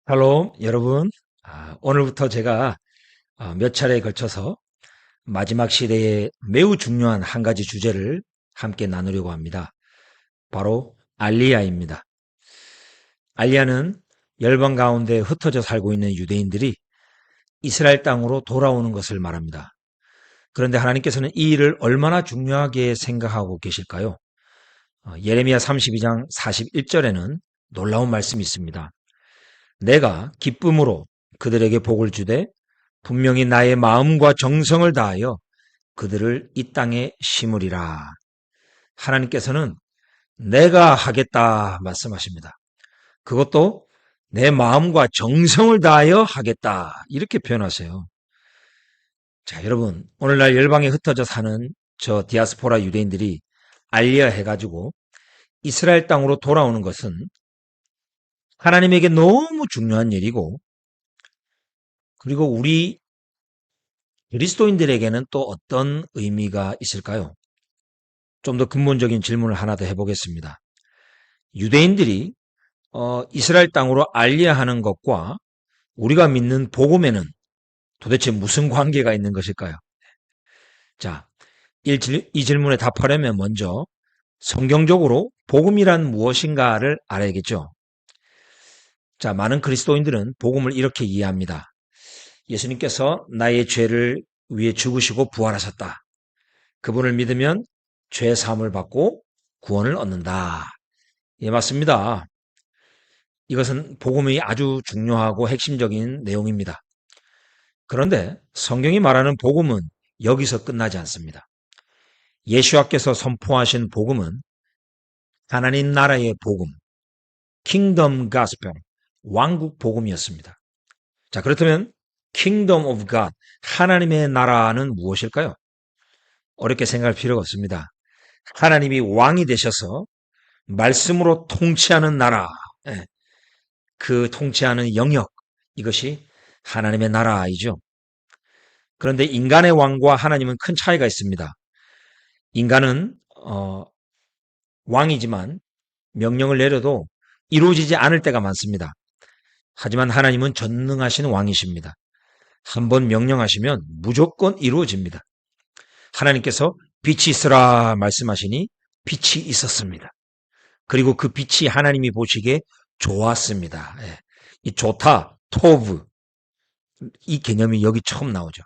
샬롬, 여러분. 오늘부터 제가 몇 차례에 걸쳐서 마지막 시대에 매우 중요한 한 가지 주제를 함께 나누려고 합니다. 바로 알리야입니다. 알리야는 열방 가운데 흩어져 살고 있는 유대인들이 이스라엘 땅으로 돌아오는 것을 말합니다. 그런데 하나님께서는 이 일을 얼마나 중요하게 생각하고 계실까요? 예레미야 32장 41절에는 놀라운 말씀이 있습니다. 내가 기쁨으로 그들에게 복을 주되 분명히 나의 마음과 정성을 다하여 그들을 이 땅에 심으리라. 하나님께서는 내가 하겠다 말씀하십니다. 그것도 내 마음과 정성을 다하여 하겠다 이렇게 표현하세요. 자, 여러분, 오늘날 열방에 흩어져 사는 저 디아스포라 유대인들이 알리야 해가지고 이스라엘 땅으로 돌아오는 것은 하나님에게 너무 중요한 일이고, 그리고 우리 그리스도인들에게는 또 어떤 의미가 있을까요? 좀 더 근본적인 질문을 하나 더 해보겠습니다. 유대인들이 이스라엘 땅으로 알리야하는 것과 우리가 믿는 복음에는 도대체 무슨 관계가 있는 것일까요? 자, 이 질문에 답하려면 먼저 성경적으로 복음이란 무엇인가를 알아야겠죠. 자, 많은 그리스도인들은 복음을 이렇게 이해합니다. 예수님께서 나의 죄를 위해 죽으시고 부활하셨다. 그분을 믿으면 죄 사함을 받고 구원을 얻는다. 예, 맞습니다. 이것은 복음이 아주 중요하고 핵심적인 내용입니다. 그런데 성경이 말하는 복음은 여기서 끝나지 않습니다. 예수와께서 선포하신 복음은 하나님 나라의 복음, Kingdom Gospel, 왕국 복음이었습니다. 자, 그렇다면 Kingdom of God, 하나님의 나라는 무엇일까요? 어렵게 생각할 필요가 없습니다. 하나님이 왕이 되셔서 말씀으로 통치하는 나라, 그 통치하는 영역, 이것이 하나님의 나라이죠. 그런데 인간의 왕과 하나님은 큰 차이가 있습니다. 인간은 왕이지만 명령을 내려도 이루어지지 않을 때가 많습니다. 하지만 하나님은 전능하신 왕이십니다. 한번 명령하시면 무조건 이루어집니다. 하나님께서 빛이 있으라 말씀하시니 빛이 있었습니다. 그리고 그 빛이 하나님이 보시기에 좋았습니다. 이 좋다, 토브, 이 개념이 여기 처음 나오죠.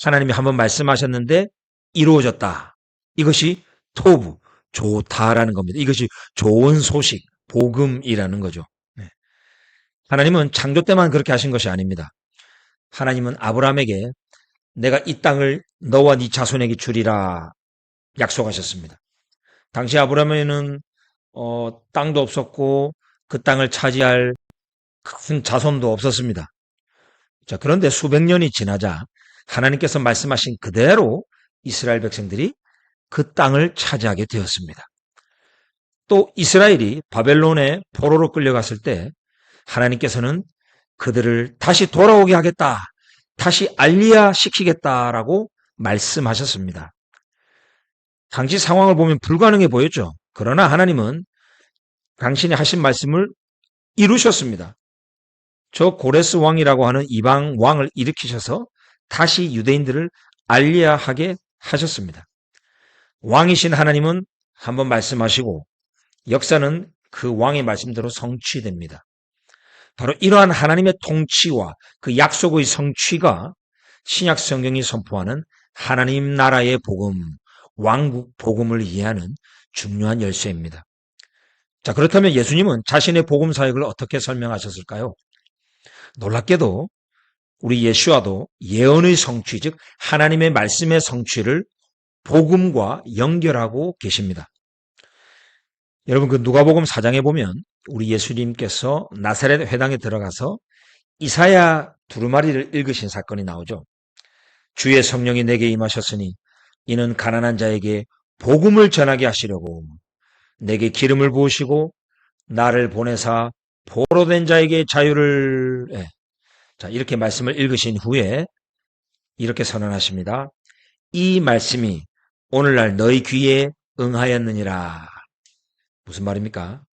하나님이 한번 말씀하셨는데 이루어졌다. 이것이 토브, 좋다라는 겁니다. 이것이 좋은 소식, 복음이라는 거죠. 하나님은 창조 때만 그렇게 하신 것이 아닙니다. 하나님은 아브라함에게 내가 이 땅을 너와 네 자손에게 주리라 약속하셨습니다. 당시 아브라함에는 땅도 없었고 그 땅을 차지할 큰 자손도 없었습니다. 자, 그런데 수백 년이 지나자 하나님께서 말씀하신 그대로 이스라엘 백성들이 그 땅을 차지하게 되었습니다. 또 이스라엘이 바벨론의 포로로 끌려갔을 때 하나님께서는 그들을 다시 돌아오게 하겠다, 다시 알리야 시키겠다라고 말씀하셨습니다. 당시 상황을 보면 불가능해 보였죠. 그러나 하나님은 당신이 하신 말씀을 이루셨습니다. 저 고레스 왕이라고 하는 이방 왕을 일으키셔서 다시 유대인들을 알리야하게 하셨습니다. 왕이신 하나님은 한번 말씀하시고 역사는 그 왕의 말씀대로 성취됩니다. 바로 이러한 하나님의 통치와 그 약속의 성취가 신약 성경이 선포하는 하나님 나라의 복음, 왕국 복음을 이해하는 중요한 열쇠입니다. 자, 그렇다면 예수님은 자신의 복음 사역을 어떻게 설명하셨을까요? 놀랍게도 우리 예수와도 예언의 성취, 즉 하나님의 말씀의 성취를 복음과 연결하고 계십니다. 여러분, 그 누가복음 4장에 보면 우리 예수님께서 나사렛 회당에 들어가서 이사야 두루마리를 읽으신 사건이 나오죠. 주의 성령이 내게 임하셨으니 이는 가난한 자에게 복음을 전하게 하시려고 내게 기름을 부으시고 나를 보내사 포로된 자에게 자유를 자, 이렇게 말씀을 읽으신 후에 이렇게 선언하십니다. 이 말씀이 오늘날 너희 귀에 응하였느니라. 무슨 말입니까?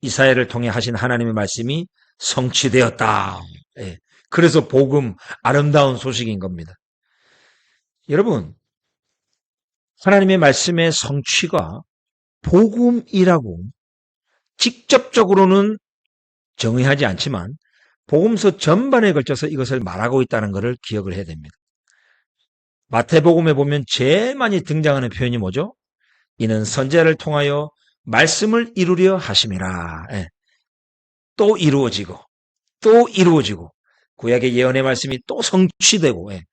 이사야를 통해 하신 하나님의 말씀이 성취되었다. 예. 그래서 복음, 아름다운 소식인 겁니다. 여러분, 하나님의 말씀의 성취가 복음이라고 직접적으로는 정의하지 않지만 복음서 전반에 걸쳐서 이것을 말하고 있다는 것을 기억을 해야 됩니다. 마태복음에 보면 제일 많이 등장하는 표현이 뭐죠? 이는 선지자를 통하여 말씀을 이루려 하심이라. 예. 또 이루어지고 또 이루어지고 구약의 예언의 말씀이 또 성취되고, 예.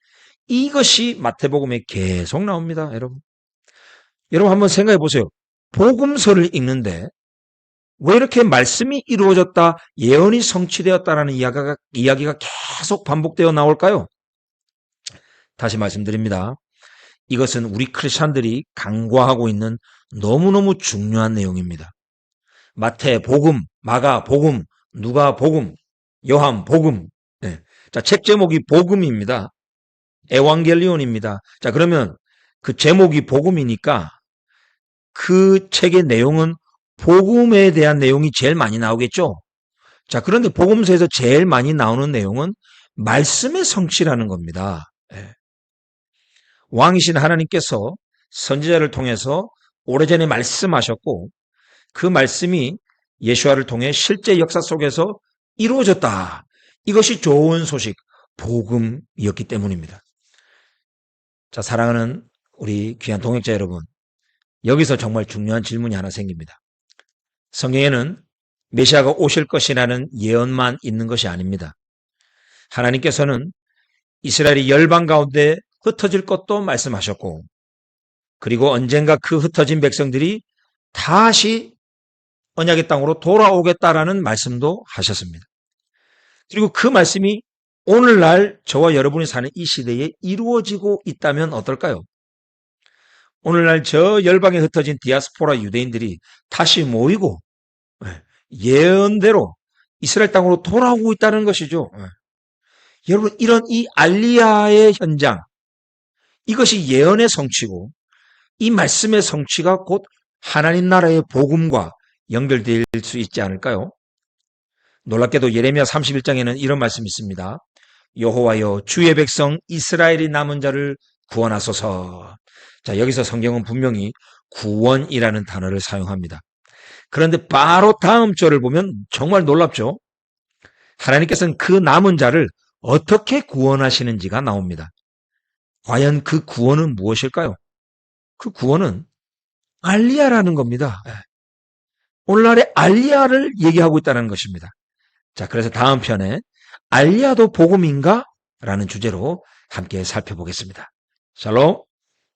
이것이 마태복음에 계속 나옵니다. 여러분 한번 생각해 보세요. 복음서를 읽는데 왜 이렇게 말씀이 이루어졌다, 예언이 성취되었다라는 이야기가 계속 반복되어 나올까요? 다시 말씀드립니다. 이것은 우리 크리스찬들이 간과하고 있는 너무너무 중요한 내용입니다. 마태복음, 마가복음, 누가복음, 요한복음. 네. 자, 책 제목이 복음입니다. 에반겔리온입니다. 자, 그러면 그 제목이 복음이니까 그 책의 내용은 복음에 대한 내용이 제일 많이 나오겠죠? 자, 그런데 복음서에서 제일 많이 나오는 내용은 말씀의 성취라는 겁니다. 네. 왕이신 하나님께서 선지자를 통해서 오래전에 말씀하셨고 그 말씀이 예수아를 통해 실제 역사 속에서 이루어졌다. 이것이 좋은 소식, 복음이었기 때문입니다. 자, 사랑하는 우리 귀한 동역자 여러분, 여기서 정말 중요한 질문이 하나 생깁니다. 성경에는 메시아가 오실 것이라는 예언만 있는 것이 아닙니다. 하나님께서는 이스라엘이 열방 가운데 흩어질 것도 말씀하셨고, 그리고 언젠가 그 흩어진 백성들이 다시 언약의 땅으로 돌아오겠다라는 말씀도 하셨습니다. 그리고 그 말씀이 오늘날 저와 여러분이 사는 이 시대에 이루어지고 있다면 어떨까요? 오늘날 저 열방에 흩어진 디아스포라 유대인들이 다시 모이고 예언대로 이스라엘 땅으로 돌아오고 있다는 것이죠. 여러분, 이런 이 알리야의 현장, 이것이 예언의 성취고 이 말씀의 성취가 곧 하나님 나라의 복음과 연결될 수 있지 않을까요? 놀랍게도 예레미야 31장에는 이런 말씀이 있습니다. 여호와여, 주의 백성 이스라엘이 남은 자를 구원하소서. 자, 여기서 성경은 분명히 구원이라는 단어를 사용합니다. 그런데 바로 다음 절을 보면 정말 놀랍죠? 하나님께서는 그 남은 자를 어떻게 구원하시는지가 나옵니다. 과연 그 구원은 무엇일까요? 그 구원은 알리야라는 겁니다. 오늘날의 알리야를 얘기하고 있다는 것입니다. 자, 그래서 다음 편에 알리야도 복음인가? 라는 주제로 함께 살펴보겠습니다. 샬롬.